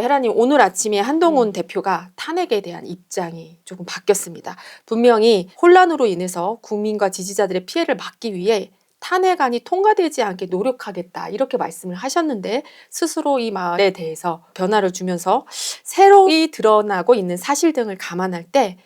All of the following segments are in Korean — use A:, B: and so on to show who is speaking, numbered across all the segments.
A: 혜라님, 오늘 아침에 한동훈 대표가 탄핵에 대한 입장이 조금 바뀌었습니다. 분명히 혼란으로 인해서 국민과 지지자들의 피해를 막기 위해 탄핵안이 통과되지 않게 노력하겠다 이렇게 말씀을 하셨는데, 스스로 이 말에 대해서 변화를 주면서 새로이 드러나고 있는 사실 등을 감안할 때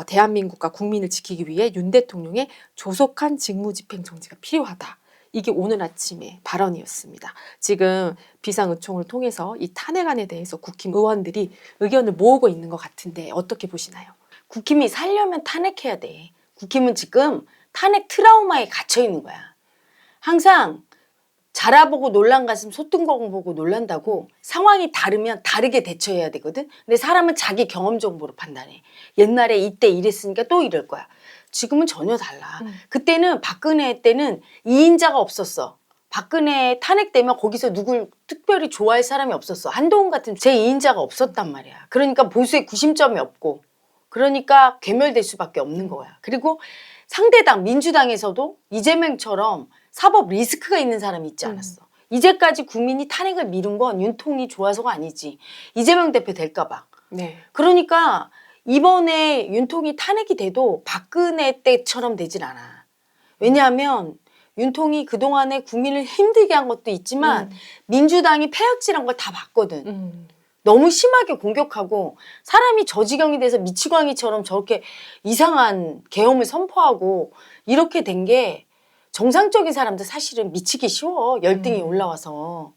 A: 대한민국과 국민을 지키기 위해 윤 대통령의 조속한 직무집행 정지가 필요하다. 이게 오늘 아침의 발언이었습니다. 지금 비상의총을 통해서 이 탄핵안에 대해서 국힘 의원들이 의견을 모으고 있는 것 같은데 어떻게 보시나요?
B: 국힘이 살려면 탄핵해야 돼. 국힘은 지금 탄핵 트라우마에 갇혀 있는 거야. 항상 자라보고 놀란 가슴 소뚜껑 보고 놀란다고 상황이 다르면 다르게 대처해야 되거든. 근데 사람은 자기 경험 정보로 판단해. 옛날에 이때 이랬으니까 또 이럴 거야. 지금은 전혀 달라. 그때는 박근혜 때는 이인자가 없었어. 박근혜 탄핵되면 거기서 누굴 특별히 좋아할 사람이 없었어. 한동훈 같은 제2인자가 없었단 말이야. 그러니까 보수의 구심점이 없고, 그러니까 괴멸될 수밖에 없는 거야. 그리고 상대당 민주당에서도 이재명처럼 사법 리스크가 있는 사람이 있지 않았어. 이제까지 국민이 탄핵을 미룬 건 윤통이 좋아서가 아니지. 이재명 대표 될까 봐.
A: 네.
B: 그러니까 이번에 윤통이 탄핵이 돼도 박근혜 때처럼 되질 않아. 왜냐하면 윤통이 그동안에 국민을 힘들게 한 것도 있지만 민주당이 패역질한 걸 다 봤거든. 너무 심하게 공격하고 사람이 저 지경이 돼서 미치광이처럼 저렇게 이상한 계엄을 선포하고 이렇게 된 게 정상적인 사람들 사실은 미치기 쉬워. 열등이 올라와서.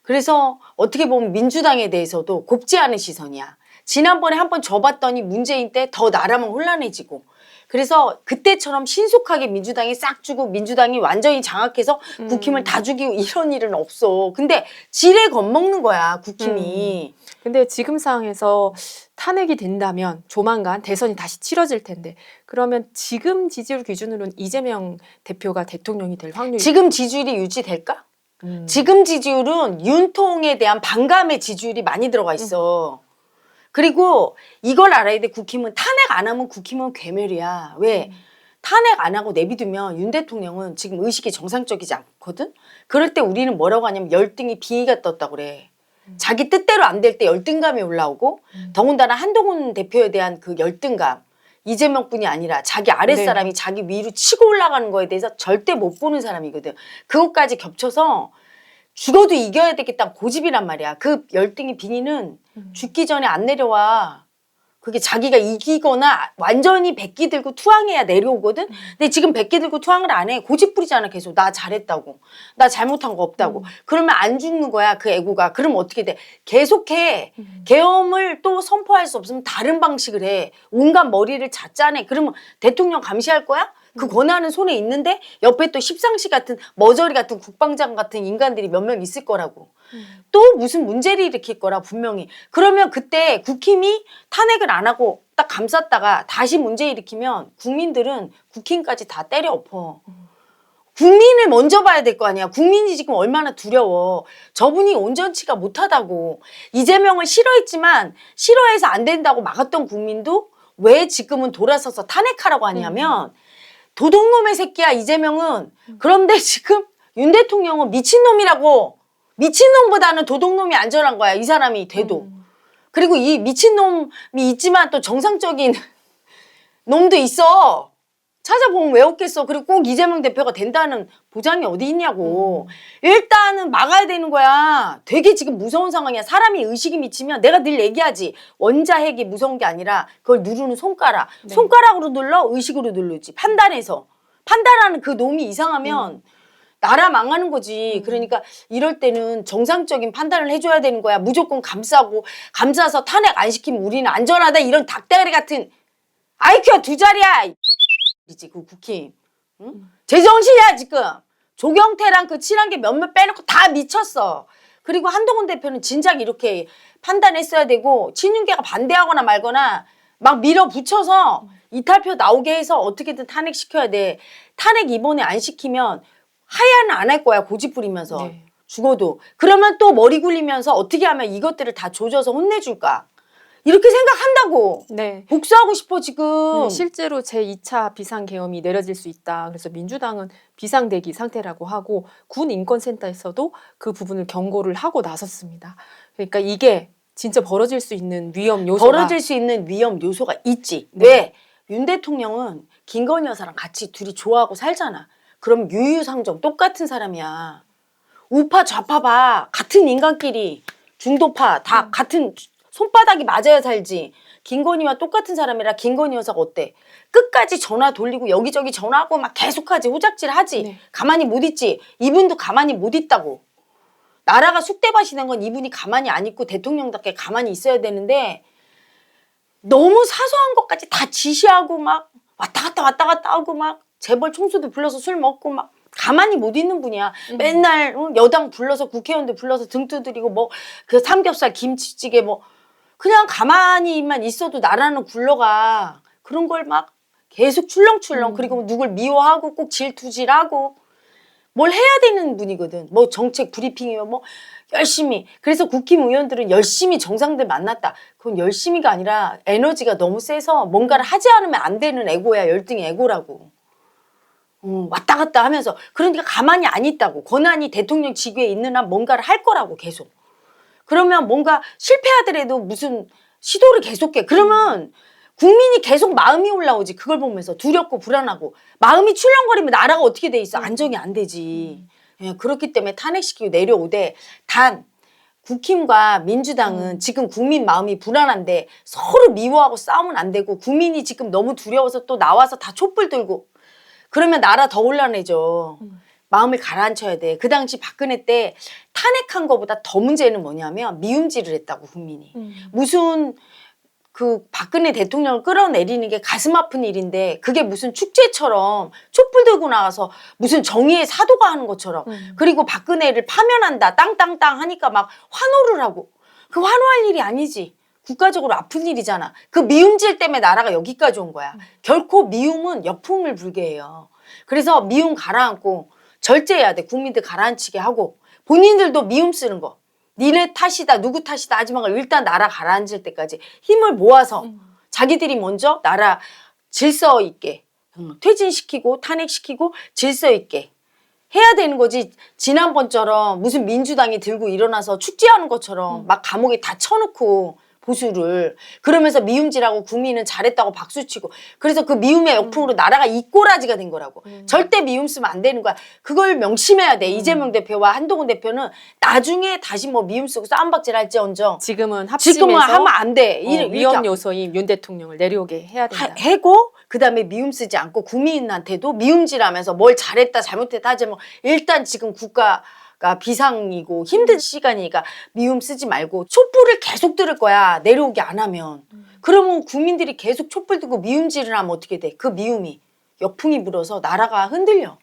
B: 그래서 어떻게 보면 민주당에 대해서도 곱지 않은 시선이야. 지난번에 한번 져봤더니 문재인 때 더 나라만 혼란해지고, 그래서 그때처럼 신속하게 민주당이 싹 주고 민주당이 완전히 장악해서 국힘을 다 죽이고 이런 일은 없어. 근데 지레 겁먹는 거야, 국힘이.
A: 근데 지금 상황에서 탄핵이 된다면 조만간 대선이 다시 치러질 텐데, 그러면 지금 지지율 기준으로는 이재명 대표가 대통령이 될 확률이
B: 지금 지지율이 유지될까? 지금 지지율은 윤통에 대한 반감의 지지율이 많이 들어가 있어. 그리고 이걸 알아야 돼. 국힘은 탄핵 안 하면 국힘은 괴멸이야. 왜? 탄핵 안 하고 내비두면 윤 대통령은 지금 의식이 정상적이지 않거든? 그럴 때 우리는 뭐라고 하냐면 열등이 빙의가 떴다고 그래. 자기 뜻대로 안 될 때 열등감이 올라오고, 더군다나 한동훈 대표에 대한 그 열등감, 이재명뿐이 아니라 자기 아랫사람이 자기 위로 치고 올라가는 거에 대해서 절대 못 보는 사람이거든. 그것까지 겹쳐서 죽어도 이겨야 되겠다는 고집이란 말이야. 그 열등이 빙의는 죽기 전에 안 내려와. 그게 자기가 이기거나 완전히 백기 들고 투항해야 내려오거든. 근데 지금 백기 들고 투항을 안 해. 고집 부리잖아. 계속 나 잘했다고, 나 잘못한 거 없다고. 그러면 안 죽는 거야, 그 애고가. 그러면 어떻게 돼? 계속해. 계엄을 또 선포할 수 없으면 다른 방식을 해. 온갖 머리를 짜내. 그러면 대통령 감시할 거야? 그 권한은 손에 있는데 옆에 또 십상시 같은 머저리 같은 국방장 같은 인간들이 몇 명 있을 거라고. 또 무슨 문제를 일으킬 거라 분명히. 그러면 그때 국힘이 탄핵을 안 하고 딱 감쌌다가 다시 문제 일으키면 국민들은 국힘까지 다 때려 엎어. 국민을 먼저 봐야 될 거 아니야. 국민이 지금 얼마나 두려워. 저분이 온전치가 못하다고. 이재명을 싫어했지만 싫어해서 안 된다고 막았던 국민도 왜 지금은 돌아서서 탄핵하라고 하냐면 도둑놈의 새끼야, 이재명은. 그런데 지금 윤 대통령은 미친놈이라고. 미친놈보다는 도둑놈이 안전한 거야, 이 사람이 돼도. 그리고 이 미친놈이 있지만 또 정상적인 놈도 있어. 찾아보면 왜 없겠어. 그리고 꼭 이재명 대표가 된다는 보장이 어디 있냐고. 일단은 막아야 되는 거야. 되게 지금 무서운 상황이야. 사람이 의식이 미치면 내가 늘 얘기하지. 원자핵이 무서운 게 아니라 그걸 누르는 손가락. 손가락으로 눌러, 의식으로 누르지. 판단해서. 판단하는 그 놈이 이상하면 나라 망하는 거지. 그러니까 이럴 때는 정상적인 판단을 해줘야 되는 거야. 무조건 감싸고, 감싸서 탄핵 안 시키면 우리는 안전하다. 이런 닭대가리 같은 IQ가 2자리야. 이지 그 국힘. 응? 제정신이야 지금. 조경태랑 그 친한 게 몇몇 빼놓고 다 미쳤어. 그리고 한동훈 대표는 진작 이렇게 판단했어야 되고, 친윤계가 반대하거나 말거나 막 밀어붙여서 이탈표 나오게 해서 어떻게든 탄핵시켜야 돼. 탄핵 이번에 안 시키면 하야는 안 할 거야, 고집 부리면서. 죽어도. 그러면 또 머리 굴리면서 어떻게 하면 이것들을 다 조져서 혼내줄까. 이렇게 생각한다고. 복수하고 싶어 지금.
A: 실제로 제2차 비상계엄이 내려질 수 있다. 그래서 민주당은 비상대기 상태라고 하고 군 인권센터에서도 그 부분을 경고를 하고 나섰습니다. 그러니까 이게 진짜 벌어질 수 있는 위험 요소가
B: 벌어질 수 있는 위험 요소가 있지.
A: 네.
B: 왜? 윤 대통령은 김건희 여사랑 같이 둘이 좋아하고 살잖아. 그럼 유유상종 똑같은 사람이야. 우파 좌파 봐. 같은 인간끼리 중도파 다 같은 손바닥이 맞아야 살지. 김건희와 똑같은 사람이라 김건희 여사가 어때? 끝까지 전화 돌리고 여기저기 전화하고 막 계속하지. 호작질하지.
A: 네.
B: 가만히 못 있지. 이분도 가만히 못 있다고. 나라가 쑥대밭이 된 건 이분이 가만히 안 있고 대통령답게 가만히 있어야 되는데 너무 사소한 것까지 다 지시하고 막 왔다 갔다 하고 막 재벌 총수도 불러서 술 먹고 막 가만히 못 있는 분이야. 맨날 여당 불러서 국회의원들 불러서 등 두드리고 뭐 그 삼겹살 김치찌개 뭐 그냥 가만히만 있어도 나라는 굴러가. 그런 걸 막 계속 출렁출렁 그리고 누굴 미워하고 꼭 질투질하고 뭘 해야 되는 분이거든. 뭐 정책 브리핑이요 뭐 열심히. 그래서 국힘의원들은 열심히 정상들 만났다. 그건 열심히가 아니라 에너지가 너무 세서 뭔가를 하지 않으면 안 되는 에고야. 열등의 에고라고. 왔다 갔다 하면서. 그러니까 가만히 안 있다고. 권한이 대통령 직위에 있는 한 뭔가를 할 거라고 계속. 그러면 뭔가 실패하더라도 무슨 시도를 계속해. 그러면 국민이 계속 마음이 올라오지. 그걸 보면서 두렵고 불안하고 마음이 출렁거리면 나라가 어떻게 돼 있어. 안정이 안 되지. 예, 그렇기 때문에 탄핵시키고 내려오되 단 국힘과 민주당은 지금 국민 마음이 불안한데 서로 미워하고 싸우면 안 되고 국민이 지금 너무 두려워서 또 나와서 다 촛불 들고 그러면 나라 더 혼란해져. 마음을 가라앉혀야 돼. 그 당시 박근혜 때 탄핵한 거보다 더 문제는 뭐냐면 미움질을 했다고 국민이. 무슨 그 박근혜 대통령을 끌어내리는 게 가슴 아픈 일인데 그게 무슨 축제처럼 촛불 들고 나가서 무슨 정의의 사도가 하는 것처럼 그리고 박근혜를 파면한다 땅땅땅 하니까 막 환호를 하고 그 환호할 일이 아니지. 국가적으로 아픈 일이잖아. 그 미움질 때문에 나라가 여기까지 온 거야. 결코 미움은 역풍을 불게 해요. 그래서 미움 가라앉고 절제해야 돼. 국민들 가라앉히게 하고 본인들도 미움 쓰는 거. 니네 탓이다 누구 탓이다 하지 말고 일단 나라 가라앉을 때까지 힘을 모아서 자기들이 먼저 나라 질서 있게 퇴진시키고 탄핵시키고 질서 있게 해야 되는 거지. 지난번처럼 무슨 민주당이 들고 일어나서 축제하는 것처럼 막 감옥에 다 쳐놓고 보수를 그러면서 미움질하고 국민은 잘했다고 박수치고 그래서 그 미움의 역풍으로 나라가 이 꼬라지가 된 거라고. 절대 미움 쓰면 안 되는 거야. 그걸 명심해야 돼. 이재명 대표와 한동훈 대표는 나중에 다시 뭐 미움 쓰고 싸움박질 할지언정
A: 지금은 합심해서
B: 지금은 하면 안 돼.
A: 위험 요소인 윤 대통령을 내려오게 해야 된다.
B: 해고 그다음에 미움 쓰지 않고 국민한테도 미움질하면서 뭘 잘했다 잘못했다 하지 뭐 일단 지금 국가가 비상이고 힘든 시간이니까 미움 쓰지 말고 촛불을 계속 들을 거야. 내려오게 안 하면. 그러면 국민들이 계속 촛불 들고 미움질을 하면 어떻게 돼? 그 미움이 역풍이 불어서 나라가 흔들려.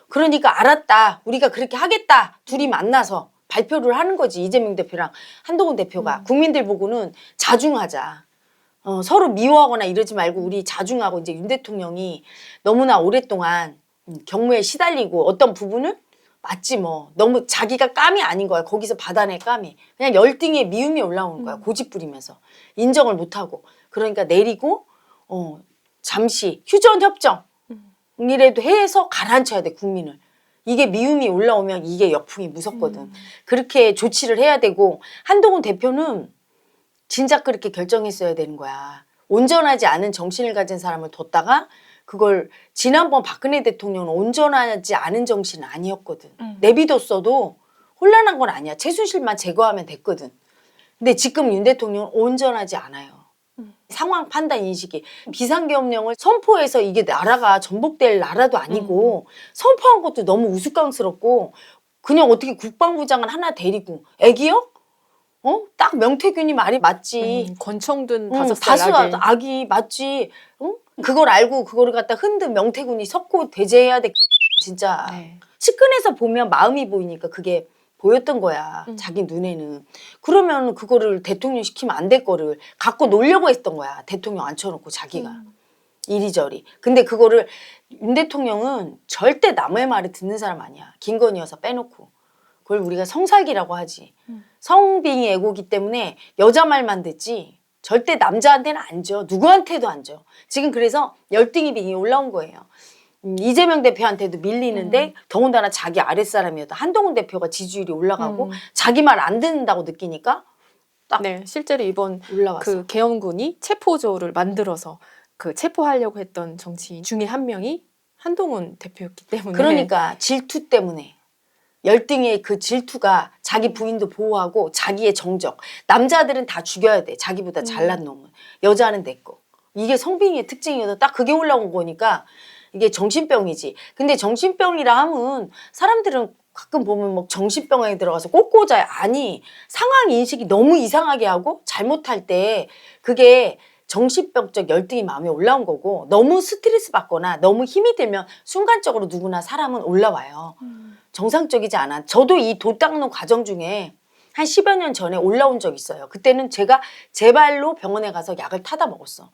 B: 그러니까 알았다. 우리가 그렇게 하겠다. 둘이 만나서 발표를 하는 거지. 이재명 대표랑 한동훈 대표가. 국민들 보고는 자중하자. 서로 미워하거나 이러지 말고 우리 자중하고 이제 윤 대통령이 너무나 오랫동안 경무에 시달리고 어떤 부분은 맞지 뭐. 너무 자기가 깜이 아닌 거야. 거기서 받아낼 깜이. 그냥 열등에 미움이 올라오는 거야. 고집 부리면서. 인정을 못하고. 그러니까 내리고 잠시 휴전 협정이라도 해서 가라앉혀야 돼 국민을. 이게 미움이 올라오면 이게 역풍이 무섭거든. 그렇게 조치를 해야 되고 한동훈 대표는 진작 그렇게 결정했어야 되는 거야. 온전하지 않은 정신을 가진 사람을 뒀다가 그걸 지난번 박근혜 대통령은 온전하지 않은 정신은 아니었거든. 내비뒀어도 혼란한 건 아니야. 최순실만 제거하면 됐거든. 근데 지금 윤 대통령은 온전하지 않아요. 상황 판단 인식이. 비상계엄령을 선포해서 이게 나라가 전복될 나라도 아니고 선포한 것도 너무 우스꽝스럽고 그냥 어떻게 국방부 장관 하나 데리고 애기요? 딱 명태균이 말이 맞지.
A: 권총든 5살
B: 아기 맞지. 그걸 알고 그거를 갖다 흔든 명태균이 석고 대제해야 돼. 진짜.
A: 네.
B: 측근에서 보면 마음이 보이니까 그게 보였던 거야. 자기 눈에는. 그러면 그거를 대통령 시키면 안 될 거를 갖고 놀려고 했던 거야. 대통령 앉혀놓고 자기가. 이리저리. 근데 그거를 윤 대통령은 절대 남의 말을 듣는 사람 아니야. 김건희 여사 빼놓고. 그걸 우리가 성살기라고 하지. 성빙이 애고기 때문에 여자 말만 듣지 절대 남자한테는 안 줘. 누구한테도 안 줘. 지금 그래서 열등이 빙이 올라온 거예요. 이재명 대표한테도 밀리는데 더군다나 자기 아랫사람이었다. 한동훈 대표가 지지율이 올라가고 자기 말 안 듣는다고 느끼니까 딱
A: 네, 실제로 이번
B: 올라왔어.
A: 그 계엄군이 체포조를 만들어서 그 체포하려고 했던 정치인 중에 한 명이 한동훈 대표였기 때문에
B: 그러니까 질투 때문에 열등의 그 질투가 자기 부인도 보호하고 자기의 정적. 남자들은 다 죽여야 돼. 자기보다 잘난 놈은. 여자는 내 거. 이게 성빈이의 특징이어서 딱 그게 올라온 거니까 이게 정신병이지. 근데 정신병이라 하면 사람들은 가끔 보면 뭐 정신병에 들어가서 꽂고자요. 아니, 상황 인식이 너무 이상하게 하고 잘못할 때 그게 정신병적 열등이 마음에 올라온 거고 너무 스트레스 받거나 너무 힘이 들면 순간적으로 누구나 사람은 올라와요. 정상적이지 않아. 저도 이 도 닦는 과정 중에 한 10여 년 전에 올라온 적 있어요. 그때는 제가 제 발로 병원에 가서 약을 타다 먹었어.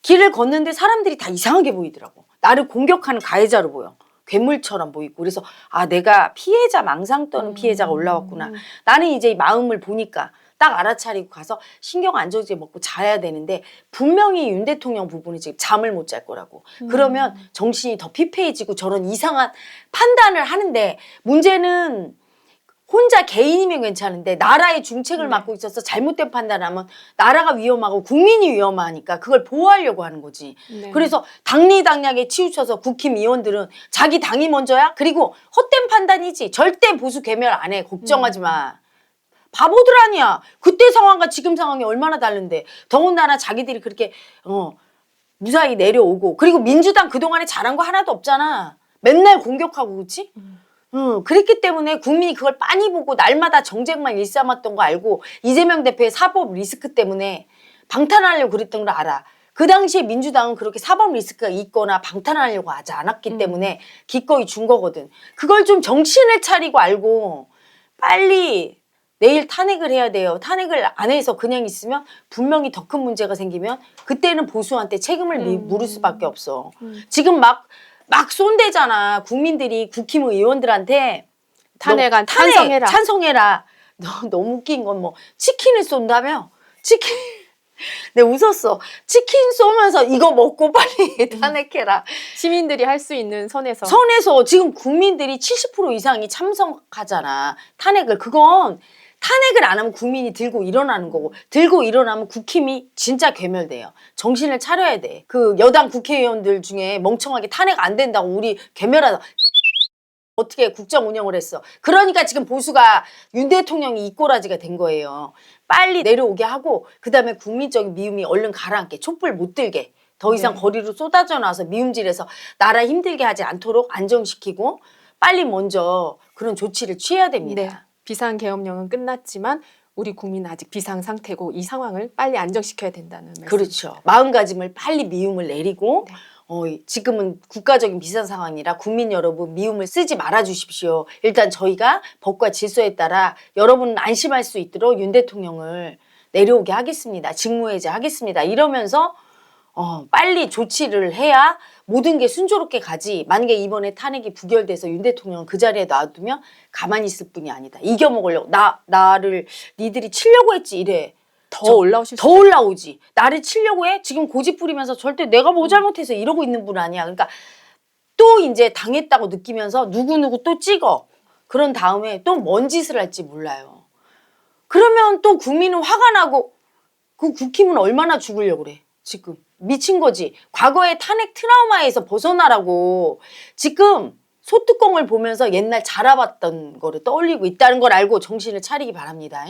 B: 길을 걷는데 사람들이 다 이상하게 보이더라고. 나를 공격하는 가해자로 보여. 괴물처럼 보이고. 그래서 아, 내가 피해자, 망상 떠는 피해자가 올라왔구나. 나는 이제 마음을 보니까 딱 알아차리고 가서 신경 안정제 먹고 자야 되는데 분명히 윤 대통령 부분이 지금 잠을 못 잘 거라고. 그러면 정신이 더 피폐해지고 저런 이상한 판단을 하는데 문제는 혼자 개인이면 괜찮은데 나라의 중책을 맡고 있어서 잘못된 판단하면 나라가 위험하고 국민이 위험하니까 그걸 보호하려고 하는 거지.
A: 네.
B: 그래서 당리당략에 치우쳐서 국힘 의원들은 자기 당이 먼저야? 그리고 헛된 판단이지. 절대 보수 괴멸 안 해. 걱정하지 마. 바보들 아니야. 그때 상황과 지금 상황이 얼마나 다른데. 더군다나 자기들이 그렇게 무사히 내려오고 그리고 민주당 그동안에 잘한 거 하나도 없잖아. 맨날 공격하고 그렇지? 그랬기 때문에 국민이 그걸 빤히 보고 날마다 정쟁만 일삼았던 거 알고 이재명 대표의 사법 리스크 때문에 방탄하려고 그랬던 걸 알아. 그 당시에 민주당은 그렇게 사법 리스크가 있거나 방탄하려고 하지 않았기 때문에 기꺼이 준 거거든. 그걸 좀 정신을 차리고 알고 빨리 내일 탄핵을 해야 돼요. 탄핵을 안 해서 그냥 있으면 분명히 더 큰 문제가 생기면 그때는 보수한테 책임을 물을 수밖에 없어. 지금 막 쏜대잖아. 국민들이 국힘 의원들한테
A: 탄핵안
B: 탄핵
A: 찬성해라.
B: 찬성해라. 너무 웃긴 건 뭐 치킨을 쏜다며? 치킨 내가 웃었어. 치킨 쏘면서 이거 먹고 빨리 탄핵해라.
A: 시민들이 할 수 있는 선에서
B: 선에서 지금 국민들이 70% 이상이 참석하잖아. 탄핵을. 그건 탄핵을 안 하면 국민이 들고 일어나는 거고 들고 일어나면 국힘이 진짜 괴멸돼요. 정신을 차려야 돼. 그 여당 국회의원들 중에 멍청하게 탄핵 안 된다고 우리 괴멸하다. 어떻게 국정 운영을 했어. 그러니까 지금 보수가 윤 대통령이 이꼬라지가 된 거예요. 빨리 내려오게 하고 그다음에 국민적인 미움이 얼른 가라앉게. 촛불 못 들게. 더 이상 거리로 쏟아져 나와서 미움질해서 나라 힘들게 하지 않도록 안정시키고 빨리 먼저 그런 조치를 취해야 됩니다.
A: 네. 비상계엄령은 끝났지만 우리 국민은 아직 비상 상태고 이 상황을 빨리 안정시켜야 된다는 말씀.
B: 그렇죠. 마음가짐을 빨리 미움을 내리고
A: 네.
B: 지금은 국가적인 비상 상황이라 국민 여러분 미움을 쓰지 말아 주십시오. 일단 저희가 법과 질서에 따라 여러분 안심할 수 있도록 윤 대통령을 내려오게 하겠습니다. 직무해제 하겠습니다. 이러면서 빨리 조치를 해야 모든 게 순조롭게 가지. 만약에 이번에 탄핵이 부결돼서 윤 대통령을 그 자리에 놔두면 가만히 있을 뿐이 아니다. 이겨먹으려고 나를 니들이 치려고 했지 이래.
A: 더 올라오실
B: 더 올라오지. 나를 치려고 해? 지금 고집 부리면서 절대 내가 뭐 잘못해서 이러고 있는 분 아니야. 그러니까 또 이제 당했다고 느끼면서 누구누구 또 찍어. 그런 다음에 또 뭔 짓을 할지 몰라요. 그러면 또 국민은 화가 나고 그 국힘은 얼마나 죽으려고 그래. 지금 미친 거지. 과거의 탄핵 트라우마에서 벗어나라고. 지금 소뚜껑을 보면서 옛날 자라봤던 거를 떠올리고 있다는 걸 알고 정신을 차리기 바랍니다.